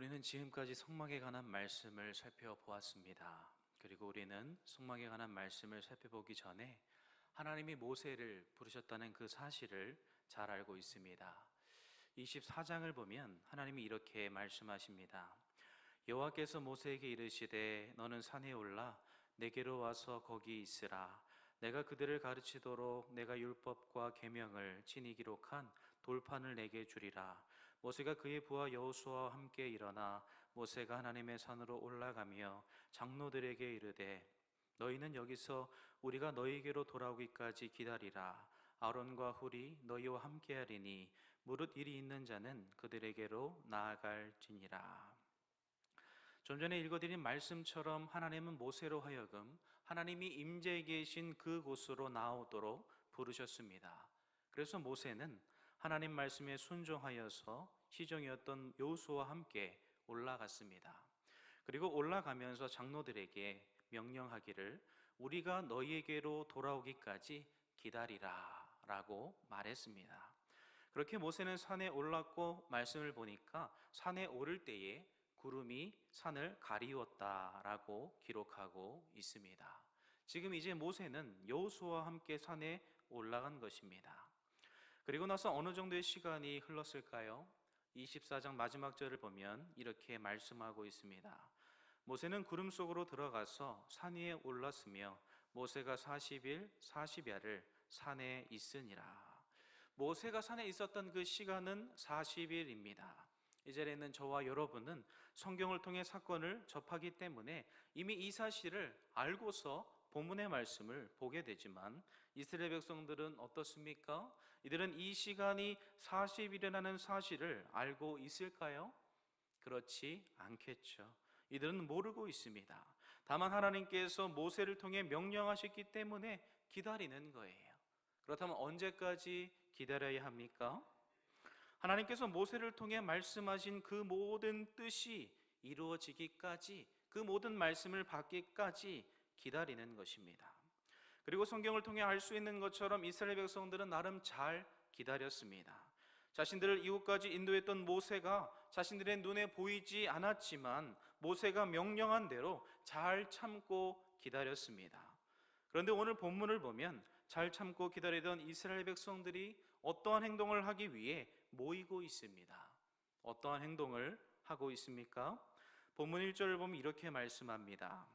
우리는 지금까지 성막에 관한 말씀을 살펴보았습니다. 그리고 우리는 성막에 관한 말씀을 살펴보기 전에 하나님이 모세를 부르셨다는 그 사실을 잘 알고 있습니다. 24장을 보면 하나님이 이렇게 말씀하십니다. 여호와께서 모세에게 이르시되 너는 산에 올라 내게로 와서 거기 있으라. 내가 그들을 가르치도록 내가 율법과 계명을 친히 기록한 돌판을 내게 주리라. 모세가 그의 부하 여호수아와 함께 일어나 모세가 하나님의 산으로 올라가며 장로들에게 이르되 너희는 여기서 우리가 너희에게로 돌아오기까지 기다리라. 아론과 훌이 너희와 함께하리니 무릇 일이 있는 자는 그들에게로 나아갈지니라. 좀 전에 읽어드린 말씀처럼 하나님은 모세로 하여금 하나님이 임재해 계신 그곳으로 나오도록 부르셨습니다. 그래서 모세는 하나님 말씀에 순종하여서 시종이었던 여호수아와 함께 올라갔습니다. 그리고 올라가면서 장로들에게 명령하기를 우리가 너희에게로 돌아오기까지 기다리라 라고 말했습니다. 그렇게 모세는 산에 올랐고 말씀을 보니까 산에 오를 때에 구름이 산을 가리웠다라고 기록하고 있습니다. 지금 이제 모세는 여호수아와 함께 산에 올라간 것입니다. 그리고 나서 어느 정도의 시간이 흘렀을까요? 24장 마지막 절을 보면 이렇게 말씀하고 있습니다. 모세는 구름 속으로 들어가서 산 위에 올랐으며 모세가 40일 40야를 산에 있으니라. 모세가 산에 있었던 그 시간은 40일입니다. 이 자리에 있는 저와 여러분은 성경을 통해 사건을 접하기 때문에 이미 이 사실을 알고서 본문의 말씀을 보게 되지만 이스라엘 백성들은 어떻습니까? 이들은 이 시간이 40일이라는 사실을 알고 있을까요? 그렇지 않겠죠. 이들은 모르고 있습니다. 다만 하나님께서 모세를 통해 명령하셨기 때문에 기다리는 거예요. 그렇다면 언제까지 기다려야 합니까? 하나님께서 모세를 통해 말씀하신 그 모든 뜻이 이루어지기까지, 그 모든 말씀을 받기까지 기다리는 것입니다. 그리고 성경을 통해 알 수 있는 것처럼 이스라엘 백성들은 나름 잘 기다렸습니다. 자신들을 이곳까지 인도했던 모세가 자신들의 눈에 보이지 않았지만 모세가 명령한 대로 잘 참고 기다렸습니다. 그런데 오늘 본문을 보면 잘 참고 기다리던 이스라엘 백성들이 어떠한 행동을 하기 위해 모이고 있습니다. 어떠한 행동을 하고 있습니까? 본문 1절을 보면 이렇게 말씀합니다.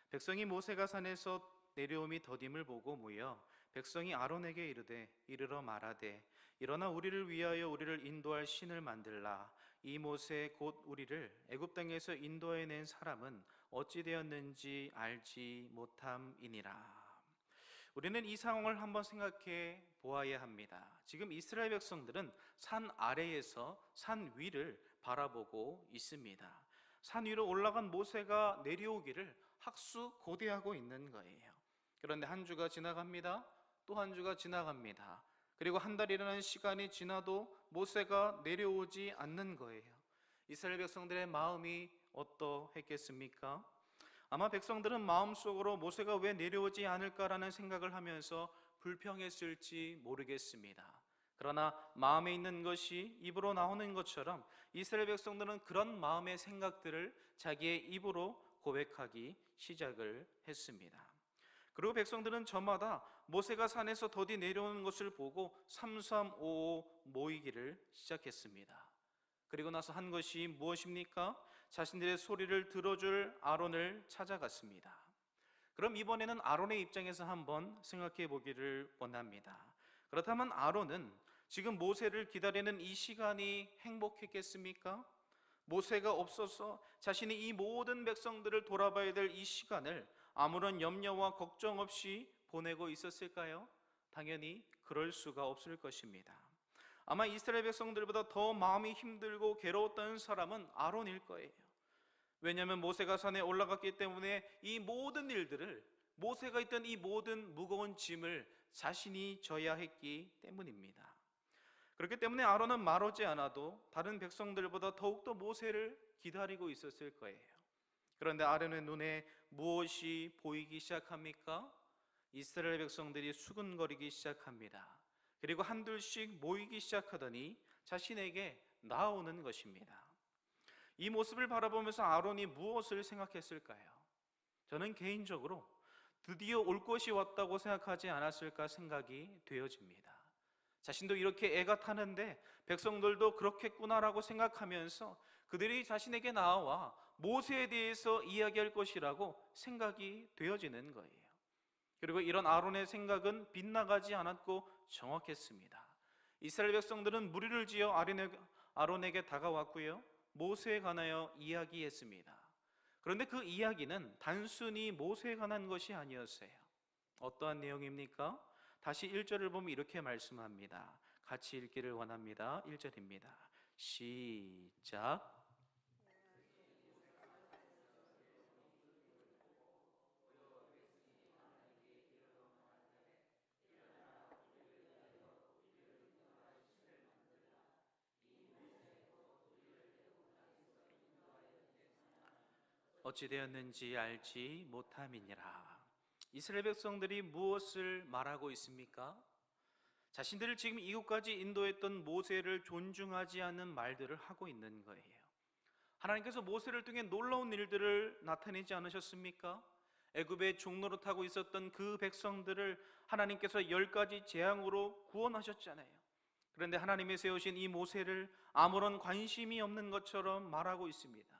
백성이 모세가 산에서 내려옴이 더딤을 보고 모여 백성이 아론에게 이르되 이르러 말하되 일어나 우리를 위하여 우리를 인도할 신을 만들라. 이 모세 곧 우리를 애굽 땅에서 인도해 낸 사람은 어찌 되었는지 알지 못함이니라. 우리는 이 상황을 한번 생각해 보아야 합니다. 지금 이스라엘 백성들은 산 아래에서 산 위를 바라보고 있습니다. 산 위로 올라간 모세가 내려오기를 학수고대하고 있는 거예요. 그런데 한 주가 지나갑니다. 또 한 주가 지나갑니다. 그리고 한 달이라는 시간이 지나도 모세가 내려오지 않는 거예요. 이스라엘 백성들의 마음이 어떠했겠습니까? 아마 백성들은 마음속으로 모세가 왜 내려오지 않을까라는 생각을 하면서 불평했을지 모르겠습니다. 그러나 마음에 있는 것이 입으로 나오는 것처럼 이스라엘 백성들은 그런 마음의 생각들을 자기의 입으로 고백하기 시작을 했습니다. 그리고 백성들은 저마다 모세가 산에서 더디 내려오는 것을 보고 삼삼오오 모이기를 시작했습니다. 그리고 나서 한 것이 무엇입니까? 자신들의 소리를 들어줄 아론을 찾아갔습니다. 그럼 이번에는 아론의 입장에서 한번 생각해 보기를 원합니다. 그렇다면 아론은 지금 모세를 기다리는 이 시간이 행복했겠습니까? 모세가 없어서 자신이 이 모든 백성들을 돌아봐야 될 이 시간을 아무런 염려와 걱정 없이 보내고 있었을까요? 당연히 그럴 수가 없을 것입니다. 아마 이스라엘 백성들보다 더 마음이 힘들고 괴로웠던 사람은 아론일 거예요. 왜냐하면 모세가 산에 올라갔기 때문에 이 모든 일들을, 모세가 있던 이 모든 무거운 짐을 자신이 져야 했기 때문입니다. 그렇기 때문에 아론은 말하지 않아도 다른 백성들보다 더욱더 모세를 기다리고 있었을 거예요. 그런데 아론의 눈에 무엇이 보이기 시작합니까? 이스라엘 백성들이 수근거리기 시작합니다. 그리고 한둘씩 모이기 시작하더니 자신에게 나아오는 것입니다. 이 모습을 바라보면서 아론이 무엇을 생각했을까요? 저는 개인적으로 드디어 올 것이 왔다고 생각하지 않았을까 생각이 되어집니다. 자신도 이렇게 애가 타는데 백성들도 그렇겠구나라고 생각하면서 그들이 자신에게 나와 모세에 대해서 이야기할 것이라고 생각이 되어지는 거예요. 그리고 이런 아론의 생각은 빗나가지 않았고 정확했습니다. 이스라엘 백성들은 무리를 지어 아론에게 다가왔고요, 모세에 관하여 이야기했습니다. 그런데 그 이야기는 단순히 모세에 관한 것이 아니었어요. 어떠한 내용입니까? 다시 1절을 보면 이렇게 말씀합니다. 같이 읽기를 원합니다. 1절입니다. 시작. 어찌 되었는지 알지 못함이니라. 이스라엘 백성들이 무엇을 말하고 있습니까? 자신들을 지금 이곳까지 인도했던 모세를 존중하지 않는 말들을 하고 있는 거예요. 하나님께서 모세를 통해 놀라운 일들을 나타내지 않으셨습니까? 애굽에 종노릇하고 있었던 그 백성들을 하나님께서 10가지 재앙으로 구원하셨잖아요. 그런데 하나님이 세우신 이 모세를 아무런 관심이 없는 것처럼 말하고 있습니다.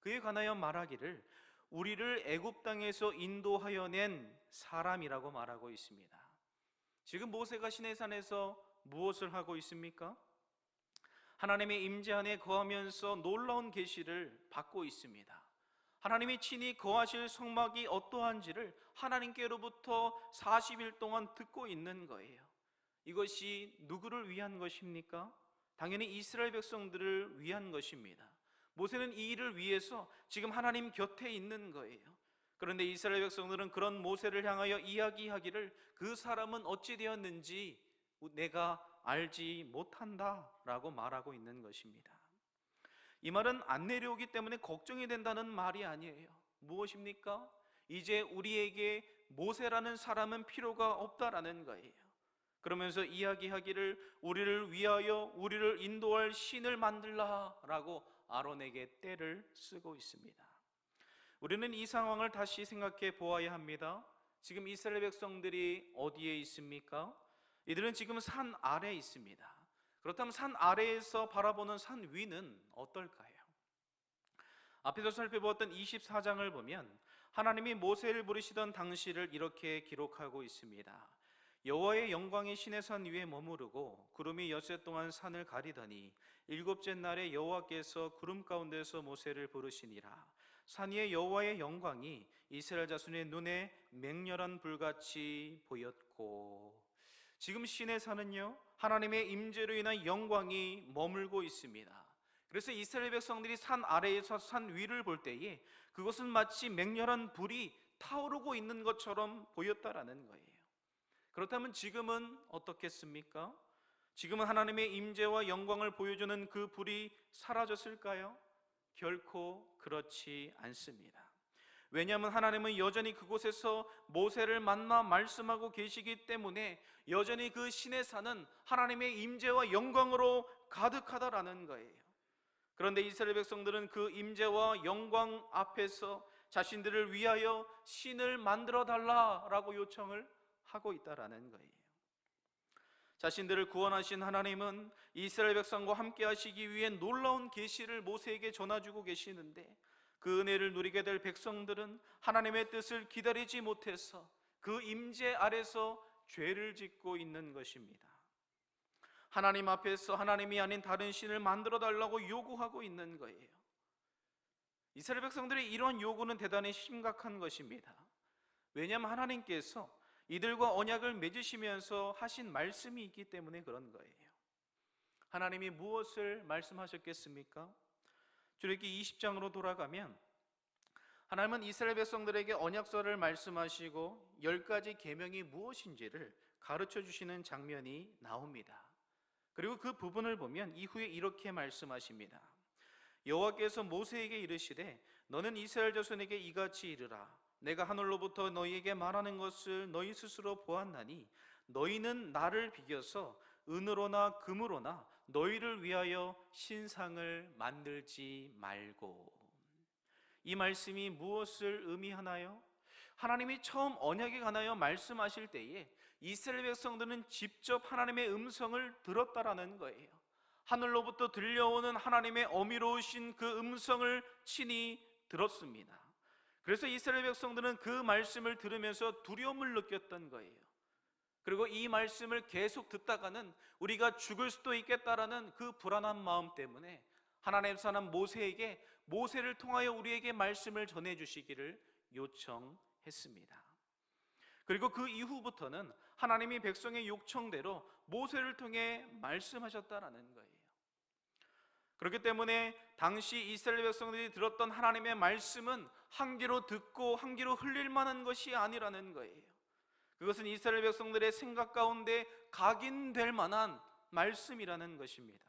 그에 관하여 말하기를 우리를 애굽 땅에서 인도하여 낸 사람이라고 말하고 있습니다. 지금 모세가 시내산에서 무엇을 하고 있습니까? 하나님의 임재 안에 거하면서 놀라운 계시를 받고 있습니다. 하나님이 친히 거하실 성막이 어떠한지를 하나님께로부터 40일 동안 듣고 있는 거예요. 이것이 누구를 위한 것입니까? 당연히 이스라엘 백성들을 위한 것입니다. 모세는 이 일을 위해서 지금 하나님 곁에 있는 거예요. 그런데 이스라엘 백성들은 그런 모세를 향하여 이야기하기를 그 사람은 어찌 되었는지 내가 알지 못한다 라고 말하고 있는 것입니다. 이 말은 안 내려오기 때문에 걱정이 된다는 말이 아니에요. 무엇입니까? 이제 우리에게 모세라는 사람은 필요가 없다라는 거예요. 그러면서 이야기하기를 우리를 위하여 우리를 인도할 신을 만들라 라고 아론에게 떼를 쓰고 있습니다. 우리는 이 상황을 다시 생각해 보아야 합니다. 지금 이스라엘 백성들이 어디에 있습니까? 이들은 지금 산 아래에 있습니다. 그렇다면 산 아래에서 바라보는 산 위는 어떨까요? 앞에서 살펴보았던 24장을 보면 하나님이 모세를 부르시던 당시를 이렇게 기록하고 있습니다. 여호와의 영광이 시내산 위에 머무르고 구름이 엿새 동안 산을 가리더니 일곱째 날에 여호와께서 구름 가운데서 모세를 부르시니라. 산 위에 여호와의 영광이 이스라엘 자손의 눈에 맹렬한 불같이 보였고, 지금 시내산은요 하나님의 임재로 인한 영광이 머물고 있습니다. 그래서 이스라엘 백성들이 산 아래에서 산 위를 볼 때에 그것은 마치 맹렬한 불이 타오르고 있는 것처럼 보였다라는 거예요. 그렇다면 지금은 어떻겠습니까? 지금은 하나님의 임재와 영광을 보여주는 그 불이 사라졌을까요? 결코 그렇지 않습니다. 왜냐하면 하나님은 여전히 그곳에서 모세를 만나 말씀하고 계시기 때문에 여전히 그 시내산은 하나님의 임재와 영광으로 가득하다라는 거예요. 그런데 이스라엘 백성들은 그 임재와 영광 앞에서 자신들을 위하여 신을 만들어 달라라고 요청을 하고 있다라는 거예요. 자신들을 구원하신 하나님은 이스라엘 백성과 함께 하시기 위해 놀라운 계시를 모세에게 전해주고 계시는데 그 은혜를 누리게 될 백성들은 하나님의 뜻을 기다리지 못해서 그 임재 아래서 죄를 짓고 있는 것입니다. 하나님 앞에서 하나님이 아닌 다른 신을 만들어 달라고 요구하고 있는 거예요. 이스라엘 백성들의 이러한 요구는 대단히 심각한 것입니다. 왜냐하면 하나님께서 이들과 언약을 맺으시면서 하신 말씀이 있기 때문에 그런 거예요. 하나님이 무엇을 말씀하셨겠습니까? 출애굽기 20장으로 돌아가면 하나님은 이스라엘 백성들에게 언약서를 말씀하시고 10가지 계명이 무엇인지를 가르쳐 주시는 장면이 나옵니다. 그리고 그 부분을 보면 이후에 이렇게 말씀하십니다. 여호와께서 모세에게 이르시되 너는 이스라엘 자손에게 이같이 이르라. 내가 하늘로부터 너희에게 말하는 것을 너희 스스로 보았나니 너희는 나를 비교서 은으로나 금으로나 너희를 위하여 신상을 만들지 말고. 이 말씀이 무엇을 의미하나요? 하나님이 처음 언약에 관하여 말씀하실 때에 이스라엘 백성들은 직접 하나님의 음성을 들었다라는 거예요. 하늘로부터 들려오는 하나님의 어미로우신 그 음성을 친히 들었습니다. 그래서 이스라엘 백성들은 그 말씀을 들으면서 두려움을 느꼈던 거예요. 그리고 이 말씀을 계속 듣다가는 우리가 죽을 수도 있겠다라는 그 불안한 마음 때문에 하나님의 사람 모세에게 모세를 통하여 우리에게 말씀을 전해주시기를 요청했습니다. 그리고 그 이후부터는 하나님이 백성의 요청대로 모세를 통해 말씀하셨다라는 거예요. 그렇기 때문에 당시 이스라엘 백성들이 들었던 하나님의 말씀은 한 귀로 듣고 한 귀로 흘릴 만한 것이 아니라는 거예요. 그것은 이스라엘 백성들의 생각 가운데 각인될 만한 말씀이라는 것입니다.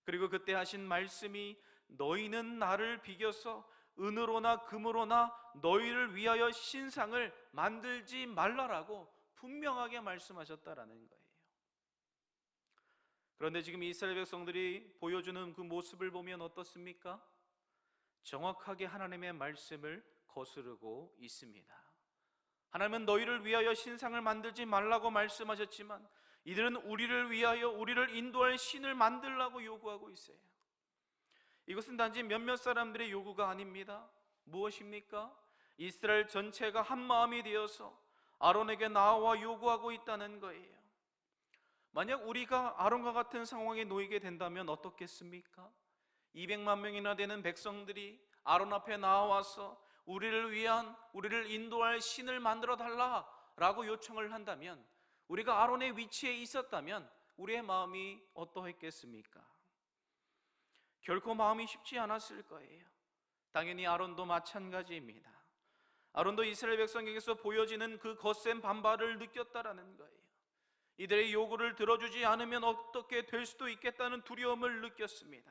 그리고 그때 하신 말씀이 너희는 나를 비겨서 은으로나 금으로나 너희를 위하여 신상을 만들지 말라라고 분명하게 말씀하셨다라는 거예요. 그런데 지금 이스라엘 백성들이 보여주는 그 모습을 보면 어떻습니까? 정확하게 하나님의 말씀을 거스르고 있습니다. 하나님은 너희를 위하여 신상을 만들지 말라고 말씀하셨지만 이들은 우리를 위하여 우리를 인도할 신을 만들라고 요구하고 있어요. 이것은 단지 몇몇 사람들의 요구가 아닙니다. 무엇입니까? 이스라엘 전체가 한 마음이 되어서 아론에게 나와 요구하고 있다는 거예요. 만약 우리가 아론과 같은 상황에 놓이게 된다면 어떻겠습니까? 200만 명이나 되는 백성들이 아론 앞에 나와서 우리를 위한, 우리를 인도할 신을 만들어 달라라고 요청을 한다면, 우리가 아론의 위치에 있었다면 우리의 마음이 어떠했겠습니까? 결코 마음이 쉽지 않았을 거예요. 당연히 아론도 마찬가지입니다. 아론도 이스라엘 백성에게서 보여지는 그 거센 반발을 느꼈다라는 거예요. 이들의 요구를 들어주지 않으면 어떻게 될 수도 있겠다는 두려움을 느꼈습니다.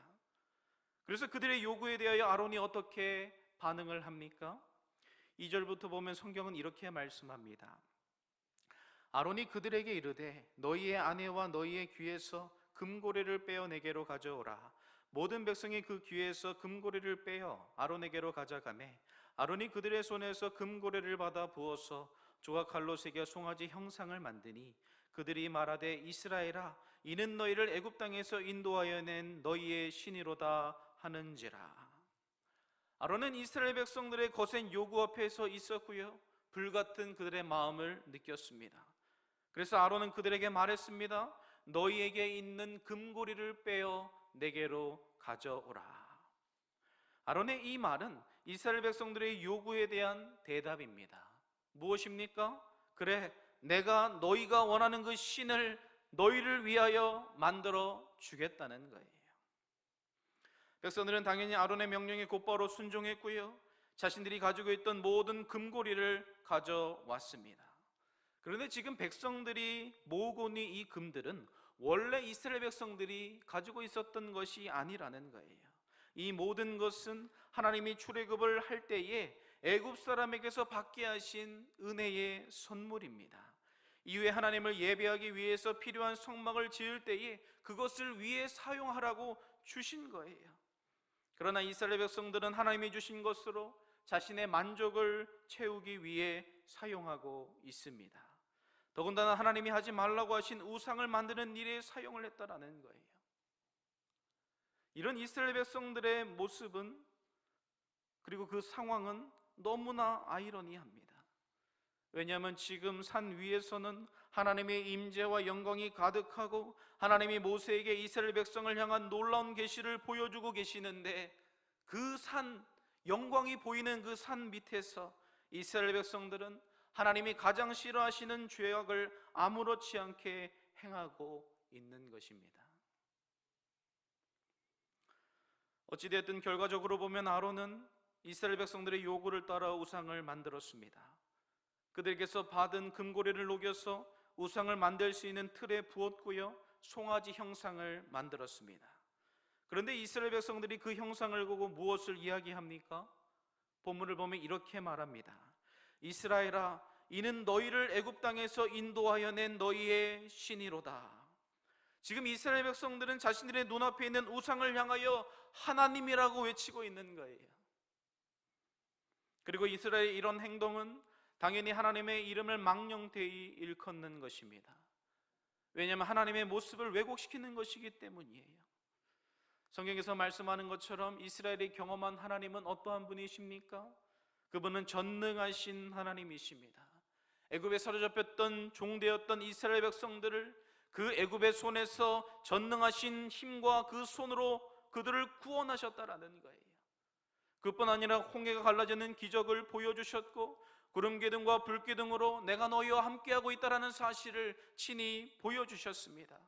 그래서 그들의 요구에 대하여 아론이 어떻게 반응을 합니까? 2절부터 보면 성경은 이렇게 말씀합니다. 아론이 그들에게 이르되 너희의 아내와 너희의 귀에서 금고리를 빼어 내게로 가져오라. 모든 백성이 그 귀에서 금고리를 빼어 아론에게로 가져가매 아론이 그들의 손에서 금고리를 받아 부어서 조각칼로 새겨 송아지 형상을 만드니 그들이 말하되 이스라엘아 이는 너희를 애굽 땅에서 인도하여 낸 너희의 신이로다 하는지라. 아론은 이스라엘 백성들의 거센 요구 앞에 서 있었고요, 불같은 그들의 마음을 느꼈습니다. 그래서 아론은 그들에게 말했습니다. 너희에게 있는 금고리를 빼어 내게로 가져오라. 아론의 이 말은 이스라엘 백성들의 요구에 대한 대답입니다. 무엇입니까? 그래, 내가 너희가 원하는 그 신을 너희를 위하여 만들어 주겠다는 거예요. 백성들은 당연히 아론의 명령에 곧바로 순종했고요, 자신들이 가지고 있던 모든 금고리를 가져왔습니다. 그런데 지금 백성들이 모으고 있는 이 금들은 원래 이스라엘 백성들이 가지고 있었던 것이 아니라는 거예요. 이 모든 것은 하나님이 출애굽을 할 때에 애굽 사람에게서 받게 하신 은혜의 선물입니다. 이후에 하나님을 예배하기 위해서 필요한 성막을 지을 때에 그것을 위해 사용하라고 주신 거예요. 그러나 이스라엘 백성들은 하나님이 주신 것으로 자신의 만족을 채우기 위해 사용하고 있습니다. 더군다나 하나님이 하지 말라고 하신 우상을 만드는 일에 사용을 했다라는 거예요. 이런 이스라엘 백성들의 모습은, 그리고 그 상황은 너무나 아이러니합니다. 왜냐하면 지금 산 위에서는 하나님의 임재와 영광이 가득하고 하나님이 모세에게 이스라엘 백성을 향한 놀라운 계시를 보여주고 계시는데, 그 산, 영광이 보이는 그 산 밑에서 이스라엘 백성들은 하나님이 가장 싫어하시는 죄악을 아무렇지 않게 행하고 있는 것입니다. 어찌되었든 결과적으로 보면 아론은 이스라엘 백성들의 요구를 따라 우상을 만들었습니다. 그들에게서 받은 금고리를 녹여서 우상을 만들 수 있는 틀에 부었고요, 송아지 형상을 만들었습니다. 그런데 이스라엘 백성들이 그 형상을 보고 무엇을 이야기합니까? 본문을 보면 이렇게 말합니다. 이스라엘아, 이는 너희를 애굽 땅에서 인도하여 낸 너희의 신이로다. 지금 이스라엘 백성들은 자신들의 눈앞에 있는 우상을 향하여 하나님이라고 외치고 있는 거예요. 그리고 이스라엘의 이런 행동은 당연히 하나님의 이름을 망령되이 일컫는 것입니다. 왜냐하면 하나님의 모습을 왜곡시키는 것이기 때문이에요. 성경에서 말씀하는 것처럼 이스라엘이 경험한 하나님은 어떠한 분이십니까? 그분은 전능하신 하나님이십니다. 애굽에 사로잡혔던 종되었던 이스라엘 백성들을 그 애굽의 손에서 전능하신 힘과 그 손으로 그들을 구원하셨다라는 거예요. 그뿐 아니라 홍해가 갈라지는 기적을 보여주셨고 구름기둥과 불기둥으로 내가 너희와 함께하고 있다라는 사실을 친히 보여주셨습니다.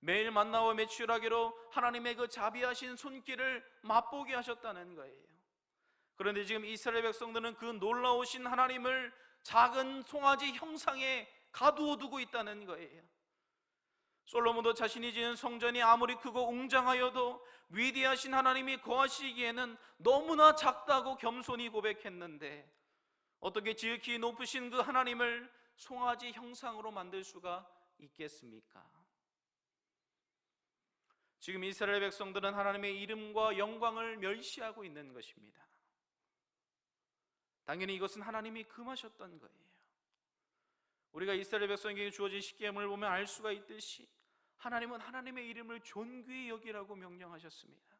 매일 만나와 매출하기로 하나님의 그 자비하신 손길을 맛보게 하셨다는 거예요. 그런데 지금 이스라엘 백성들은 그 놀라우신 하나님을 작은 송아지 형상에 가두어 두고 있다는 거예요. 솔로몬도 자신이 지은 성전이 아무리 크고 웅장하여도 위대하신 하나님이 거하시기에는 너무나 작다고 겸손히 고백했는데 어떻게 지극히 높으신 그 하나님을 송아지 형상으로 만들 수가 있겠습니까? 지금 이스라엘 백성들은 하나님의 이름과 영광을 멸시하고 있는 것입니다. 당연히 이것은 하나님이 금하셨던 거예요. 우리가 이스라엘 백성에게 주어진 십계명을 보면 알 수가 있듯이 하나님은 하나님의 이름을 존귀히 여기라고 명령하셨습니다.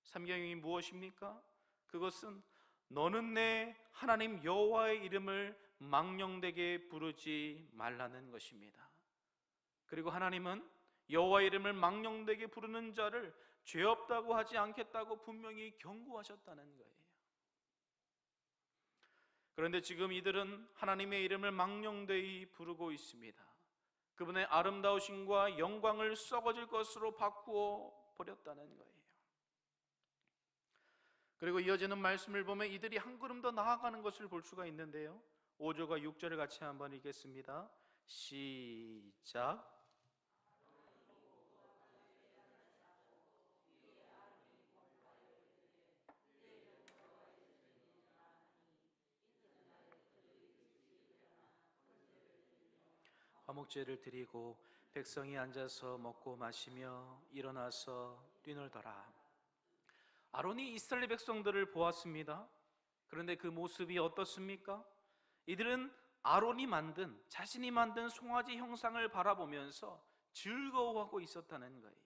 삼계명이 무엇입니까? 그것은 너는 내 하나님 여호와의 이름을 망령되게 부르지 말라는 것입니다. 그리고 하나님은 여호와의 이름을 망령되게 부르는 자를 죄 없다고 하지 않겠다고 분명히 경고하셨다는 거예요. 그런데 지금 이들은 하나님의 이름을 망령되이 부르고 있습니다. 그분의 아름다우심과 영광을 썩어질 것으로 바꾸어 버렸다는 거예요. 그리고 이어지는 말씀을 보면 이들이 한 걸음 더 나아가는 것을 볼 수가 있는데요, 5절과 6절을 같이 한번 읽겠습니다. 시작. 화목제를 드리고 백성이 앉아서 먹고 마시며 일어나서 뛰놀더라. 아론이 이스라엘 백성들을 보았습니다. 그런데 그 모습이 어떻습니까? 이들은 아론이 만든, 자신이 만든 송아지 형상을 바라보면서 즐거워하고 있었다는 거예요.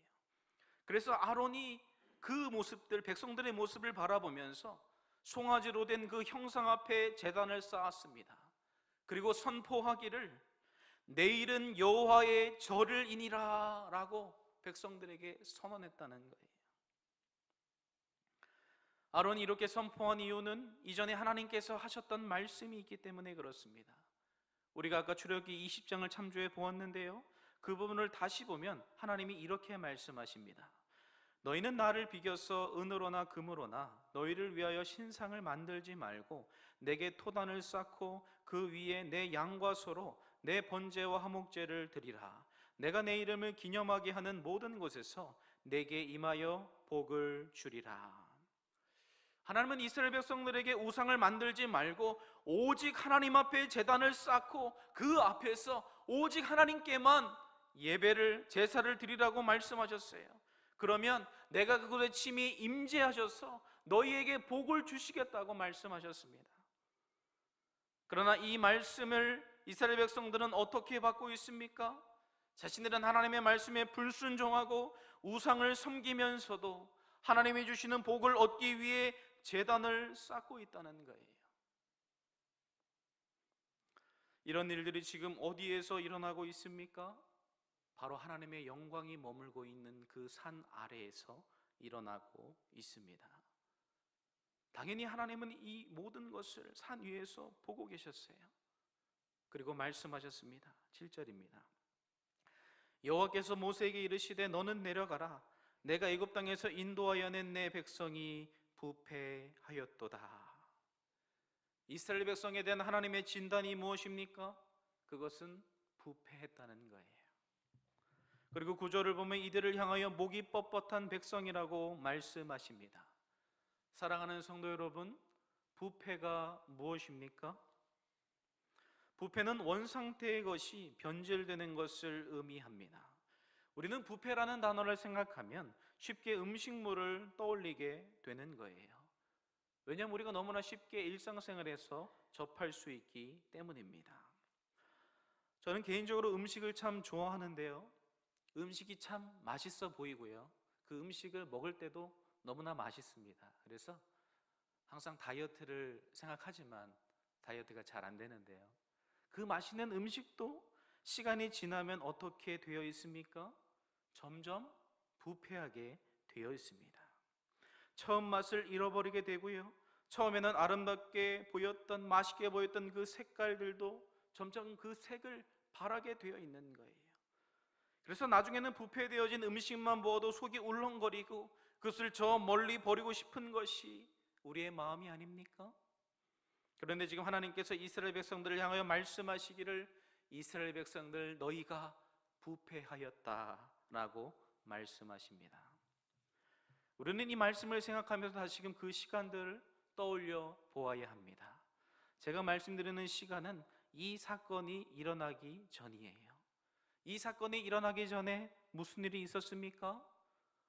그래서 아론이 그 모습들, 백성들의 모습을 바라보면서 송아지로 된 그 형상 앞에 제단을 쌓았습니다. 그리고 선포하기를 내일은 여호와의 절을 이니라 라고 백성들에게 선언했다는 거예요. 아론이 이렇게 선포한 이유는 이전에 하나님께서 하셨던 말씀이 있기 때문에 그렇습니다. 우리가 아까 출애굽기 20장을 참조해 보았는데요, 그 부분을 다시 보면 하나님이 이렇게 말씀하십니다. 너희는 나를 비겨서 은으로나 금으로나 너희를 위하여 신상을 만들지 말고 내게 토단을 쌓고 그 위에 내 양과 소로 내 번제와 화목제를 드리라. 내가 내 이름을 기념하게 하는 모든 곳에서 내게 임하여 복을 주리라. 하나님은 이스라엘 백성들에게 우상을 만들지 말고 오직 하나님 앞에 제단을 쌓고 그 앞에서 오직 하나님께만 예배를, 제사를 드리라고 말씀하셨어요. 그러면 내가 그곳에 침이 임재하셔서 너희에게 복을 주시겠다고 말씀하셨습니다. 그러나 이 말씀을 이스라엘 백성들은 어떻게 받고 있습니까? 자신들은 하나님의 말씀에 불순종하고 우상을 섬기면서도 하나님이 주시는 복을 얻기 위해 제단을 쌓고 있다는 거예요. 이런 일들이 지금 어디에서 일어나고 있습니까? 바로 하나님의 영광이 머물고 있는 그 산 아래에서 일어나고 있습니다. 당연히 하나님은 이 모든 것을 산 위에서 보고 계셨어요. 그리고 말씀하셨습니다. 7절입니다. 여호와께서 모세에게 이르시되 너는 내려가라. 내가 애굽 땅에서 인도하여 낸 내 백성이 부패하였도다. 이스라엘 백성에 대한 하나님의 진단이 무엇입니까? 그것은 부패했다는 거예요. 그리고 9절을 보면 이들을 향하여 목이 뻣뻣한 백성이라고 말씀하십니다. 사랑하는 성도 여러분, 부패가 무엇입니까? 부패는 원상태의 것이 변질되는 것을 의미합니다. 우리는 부패라는 단어를 생각하면 쉽게 음식물을 떠올리게 되는 거예요. 왜냐하면 우리가 너무나 쉽게 일상생활에서 접할 수 있기 때문입니다. 저는 개인적으로 음식을 참 좋아하는데요, 음식이 참 맛있어 보이고요, 그 음식을 먹을 때도 너무나 맛있습니다. 그래서 항상 다이어트를 생각하지만 다이어트가 잘 안 되는데요, 그 맛있는 음식도 시간이 지나면 어떻게 되어 있습니까? 점점 부패하게 되어 있습니다. 처음 맛을 잃어버리게 되고요, 처음에는 아름답게 보였던, 맛있게 보였던 그 색깔들도 점점 그 색을 바라게 되어 있는 거예요. 그래서 나중에는 부패되어진 음식만 보아도 속이 울렁거리고 그것을 저 멀리 버리고 싶은 것이 우리의 마음이 아닙니까? 그런데 지금 하나님께서 이스라엘 백성들을 향하여 말씀하시기를, 이스라엘 백성들 너희가 부패하였다라고 말씀하십니다. 우리는 이 말씀을 생각하면서 다시금 그 시간들을 떠올려 보아야 합니다. 제가 말씀드리는 시간은 이 사건이 일어나기 전이에요. 이 사건이 일어나기 전에 무슨 일이 있었습니까?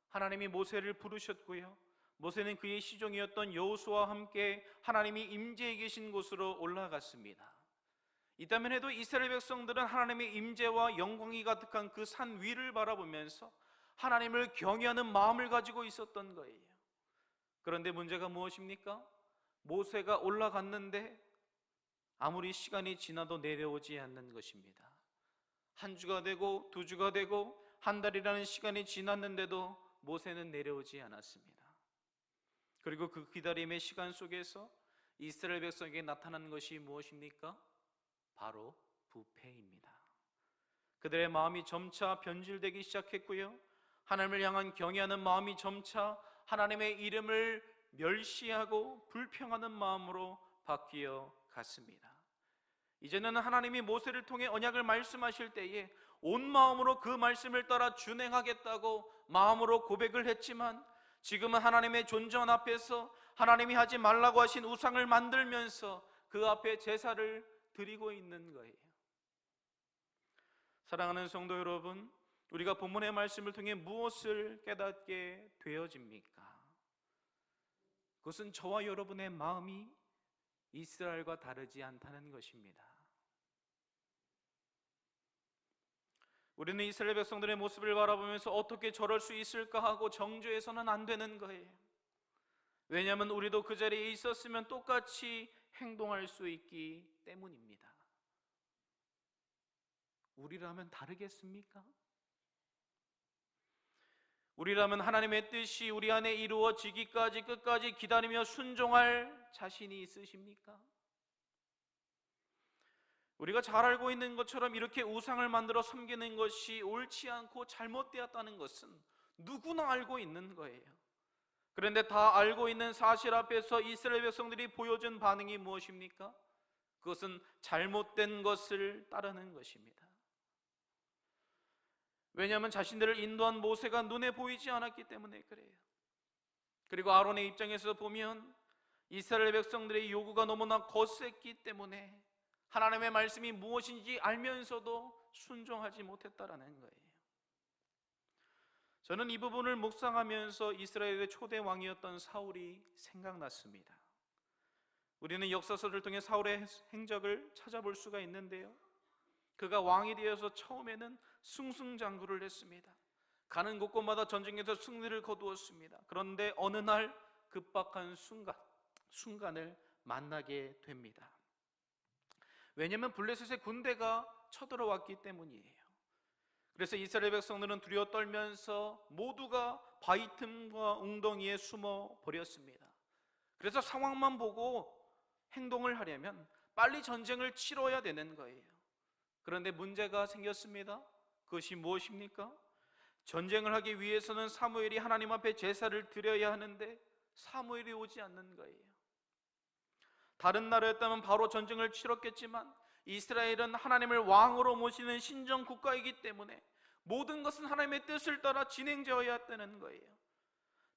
하나님이 모세를 부르셨고요, 모세는 그의 시종이었던 여호수아와 함께 하나님이 임재해 계신 곳으로 올라갔습니다. 이따면 해도 이스라엘 백성들은 하나님의 임재와 영광이 가득한 그 산 위를 바라보면서 하나님을 경외하는 마음을 가지고 있었던 거예요. 그런데 문제가 무엇입니까? 모세가 올라갔는데 아무리 시간이 지나도 내려오지 않는 것입니다. 한 주가 되고 두 주가 되고 한 달이라는 시간이 지났는데도 모세는 내려오지 않았습니다. 그리고 그 기다림의 시간 속에서 이스라엘 백성에게 나타난 것이 무엇입니까? 바로 부패입니다. 그들의 마음이 점차 변질되기 시작했고요, 하나님을 향한 경외하는 마음이 점차 하나님의 이름을 멸시하고 불평하는 마음으로 바뀌어 갔습니다. 이제는 하나님이 모세를 통해 언약을 말씀하실 때에 온 마음으로 그 말씀을 따라 준행하겠다고 마음으로 고백을 했지만, 지금은 하나님의 존전 앞에서 하나님이 하지 말라고 하신 우상을 만들면서 그 앞에 제사를 드리고 있는 거예요. 사랑하는 성도 여러분, 우리가 본문의 말씀을 통해 무엇을 깨닫게 되어집니까? 그것은 저와 여러분의 마음이 이스라엘과 다르지 않다는 것입니다. 우리는 이스라엘 백성들의 모습을 바라보면서 어떻게 저럴 수 있을까 하고 정죄해서는 안 되는 거예요. 왜냐하면 우리도 그 자리에 있었으면 똑같이 행동할 수 있기 때문입니다. 우리라면 다르겠습니까? 우리라면 하나님의 뜻이 우리 안에 이루어지기까지 끝까지 기다리며 순종할 자신이 있으십니까? 우리가 잘 알고 있는 것처럼 이렇게 우상을 만들어 섬기는 것이 옳지 않고 잘못되었다는 것은 누구나 알고 있는 거예요. 그런데 다 알고 있는 사실 앞에서 이스라엘 백성들이 보여준 반응이 무엇입니까? 그것은 잘못된 것을 따르는 것입니다. 왜냐하면 자신들을 인도한 모세가 눈에 보이지 않았기 때문에 그래요. 그리고 아론의 입장에서 보면 이스라엘 백성들의 요구가 너무나 거셌기 때문에 하나님의 말씀이 무엇인지 알면서도 순종하지 못했다라는 거예요. 저는 이 부분을 묵상하면서 이스라엘의 초대 왕이었던 사울이 생각났습니다. 우리는 역사서를 통해 사울의 행적을 찾아볼 수가 있는데요, 그가 왕이 되어서 처음에는 승승장구를 했습니다. 가는 곳곳마다 전쟁에서 승리를 거두었습니다. 그런데 어느 날 급박한 순간을 만나게 됩니다. 왜냐하면 블레셋의 군대가 쳐들어왔기 때문이에요. 그래서 이스라엘 백성들은 두려워 떨면서 모두가 바위 틈과 웅덩이에 숨어 버렸습니다. 그래서 상황만 보고 행동을 하려면 빨리 전쟁을 치러야 되는 거예요. 그런데 문제가 생겼습니다. 그것이 무엇입니까? 전쟁을 하기 위해서는 사무엘이 하나님 앞에 제사를 드려야 하는데 사무엘이 오지 않는 거예요. 다른 나라였다면 바로 전쟁을 치렀겠지만 이스라엘은 하나님을 왕으로 모시는 신정 국가이기 때문에 모든 것은 하나님의 뜻을 따라 진행되어야 한다는 거예요.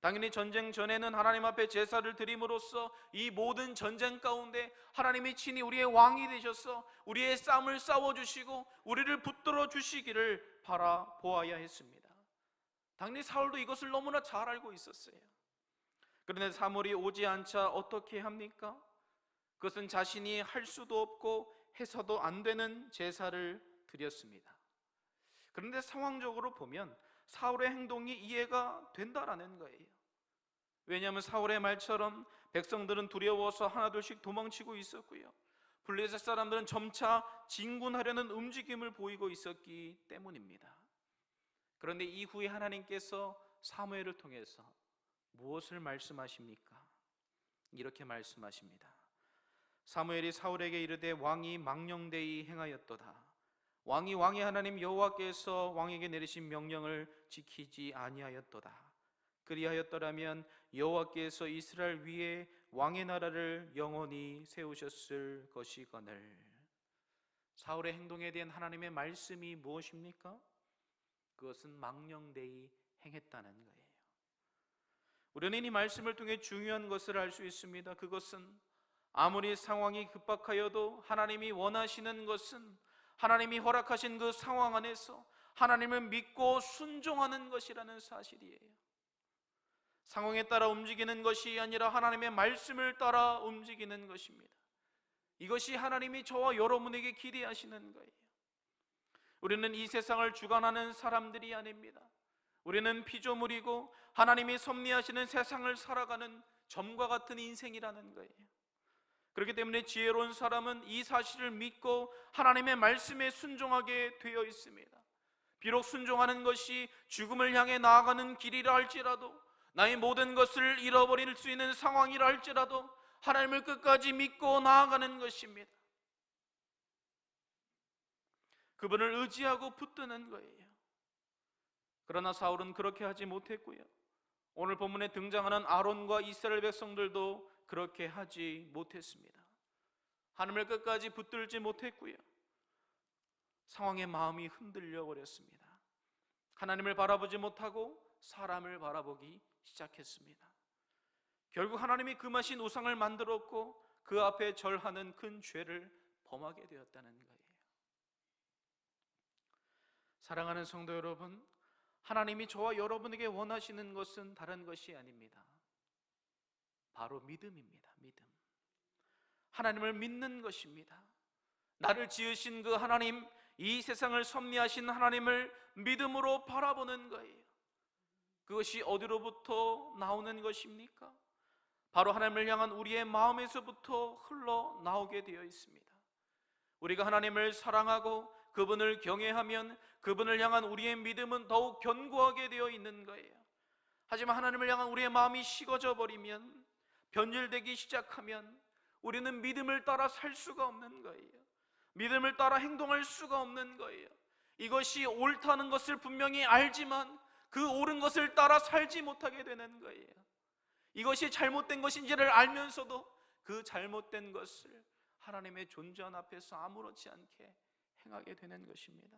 당연히 전쟁 전에는 하나님 앞에 제사를 드림으로써 이 모든 전쟁 가운데 하나님이 친히 우리의 왕이 되셔서 우리의 싸움을 싸워주시고 우리를 붙들어 주시기를 바라보아야 했습니다. 당연히 사울도 이것을 너무나 잘 알고 있었어요. 그런데 사물이 오지 않자 어떻게 합니까? 그것은 자신이 할 수도 없고 해서도 안 되는 제사를 드렸습니다. 그런데 상황적으로 보면 사울의 행동이 이해가 된다라는 거예요. 왜냐하면 사울의 말처럼 백성들은 두려워서 하나둘씩 도망치고 있었고요, 블레셋 사람들은 점차 진군하려는 움직임을 보이고 있었기 때문입니다. 그런데 이후에 하나님께서 사무엘을 통해서 무엇을 말씀하십니까? 이렇게 말씀하십니다. 사무엘이 사울에게 이르되 왕이 망령되이 행하였도다. 왕이 왕의 하나님 여호와께서 왕에게 내리신 명령을 지키지 아니하였도다. 그리하였더라면 여호와께서 이스라엘 위에 왕의 나라를 영원히 세우셨을 것이거늘. 사울의 행동에 대한 하나님의 말씀이 무엇입니까? 그것은 망령되이 행했다는 거예요. 우리는 이 말씀을 통해 중요한 것을 알 수 있습니다. 그것은 아무리 상황이 급박하여도 하나님이 원하시는 것은 하나님이 허락하신 그 상황 안에서 하나님을 믿고 순종하는 것이라는 사실이에요. 상황에 따라 움직이는 것이 아니라 하나님의 말씀을 따라 움직이는 것입니다. 이것이 하나님이 저와 여러분에게 기대하시는 거예요. 우리는 이 세상을 주관하는 사람들이 아닙니다. 우리는 피조물이고 하나님이 섭리하시는 세상을 살아가는 점과 같은 인생이라는 거예요. 그렇기 때문에 지혜로운 사람은 이 사실을 믿고 하나님의 말씀에 순종하게 되어 있습니다. 비록 순종하는 것이 죽음을 향해 나아가는 길이라 할지라도, 나의 모든 것을 잃어버릴 수 있는 상황이라 할지라도 하나님을 끝까지 믿고 나아가는 것입니다. 그분을 의지하고 붙드는 거예요. 그러나 사울은 그렇게 하지 못했고요, 오늘 본문에 등장하는 아론과 이스라엘 백성들도 그렇게 하지 못했습니다. 하나님을 끝까지 붙들지 못했고요, 상황의 마음이 흔들려 버렸습니다. 하나님을 바라보지 못하고 사람을 바라보기 시작했습니다. 결국 하나님이 금하신 우상을 만들었고 그 앞에 절하는 큰 죄를 범하게 되었다는 거예요. 사랑하는 성도 여러분, 하나님이 저와 여러분에게 원하시는 것은 다른 것이 아닙니다. 바로 믿음입니다. 믿음. 하나님을 믿는 것입니다. 나를 지으신 그 하나님, 이 세상을 섭리하신 하나님을 믿음으로 바라보는 거예요. 그것이 어디로부터 나오는 것입니까? 바로 하나님을 향한 우리의 마음에서부터 흘러나오게 되어 있습니다. 우리가 하나님을 사랑하고 그분을 경외하면 그분을 향한 우리의 믿음은 더욱 견고하게 되어 있는 거예요. 하지만 하나님을 향한 우리의 마음이 식어져 버리면, 변질되기 시작하면 우리는 믿음을 따라 살 수가 없는 거예요. 믿음을 따라 행동할 수가 없는 거예요. 이것이 옳다는 것을 분명히 알지만 그 옳은 것을 따라 살지 못하게 되는 거예요. 이것이 잘못된 것인지를 알면서도 그 잘못된 것을 하나님의 존재한 앞에서 아무렇지 않게 행하게 되는 것입니다.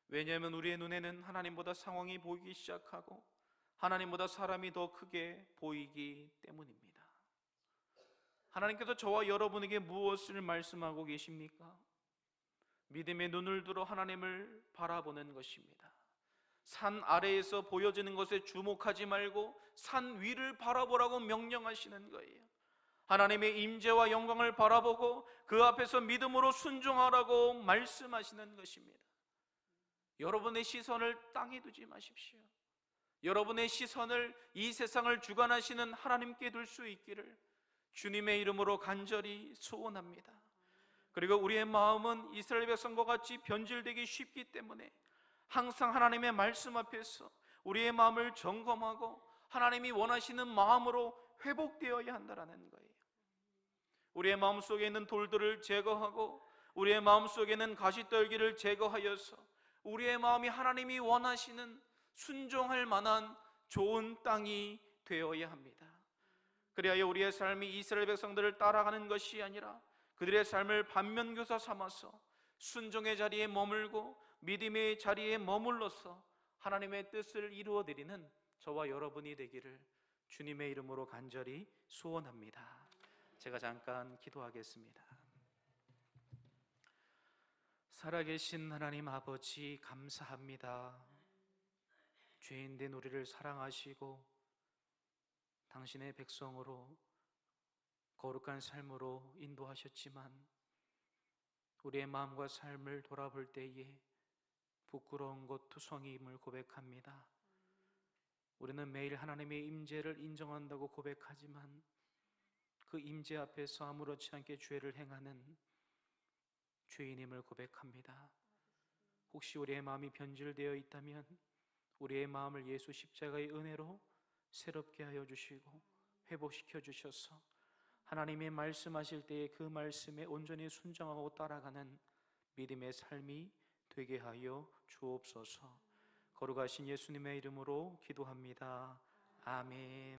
왜냐하면 우리의 눈에는 하나님보다 상황이 보이기 시작하고 하나님보다 사람이 더 크게 보이기 때문입니다. 하나님께서 저와 여러분에게 무엇을 말씀하고 계십니까? 믿음의 눈을 들어 하나님을 바라보는 것입니다. 산 아래에서 보여지는 것에 주목하지 말고 산 위를 바라보라고 명령하시는 거예요. 하나님의 임재와 영광을 바라보고 그 앞에서 믿음으로 순종하라고 말씀하시는 것입니다. 여러분의 시선을 땅에 두지 마십시오. 여러분의 시선을 이 세상을 주관하시는 하나님께 둘 수 있기를 주님의 이름으로 간절히 소원합니다. 그리고 우리의 마음은 이스라엘 백성과 같이 변질되기 쉽기 때문에 항상 하나님의 말씀 앞에서 우리의 마음을 점검하고 하나님이 원하시는 마음으로 회복되어야 한다는 거예요. 우리의 마음속에 있는 돌들을 제거하고 우리의 마음속에 있는 가시떨기를 제거하여서 우리의 마음이 하나님이 원하시는 순종할 만한 좋은 땅이 되어야 합니다. 그래야 우리의 삶이 이스라엘 백성들을 따라가는 것이 아니라 그들의 삶을 반면교사 삼아서 순종의 자리에 머물고 믿음의 자리에 머물러서 하나님의 뜻을 이루어드리는 저와 여러분이 되기를 주님의 이름으로 간절히 소원합니다. 제가 잠깐 기도하겠습니다. 살아계신 하나님 아버지, 감사합니다. 죄인된 우리를 사랑하시고 당신의 백성으로 거룩한 삶으로 인도하셨지만 우리의 마음과 삶을 돌아볼 때에 부끄러운 것 투성이임을 고백합니다. 우리는 매일 하나님의 임재를 인정한다고 고백하지만 그 임재 앞에서 아무렇지 않게 죄를 행하는 죄인임을 고백합니다. 혹시 우리의 마음이 변질되어 있다면 우리의 마음을 예수 십자가의 은혜로 새롭게 하여 주시고 회복시켜 주셔서 하나님의 말씀하실 때에 그 말씀에 온전히 순종하고 따라가는 믿음의 삶이 되게 하여 주옵소서. 거룩하신 예수님의 이름으로 기도합니다. 아멘.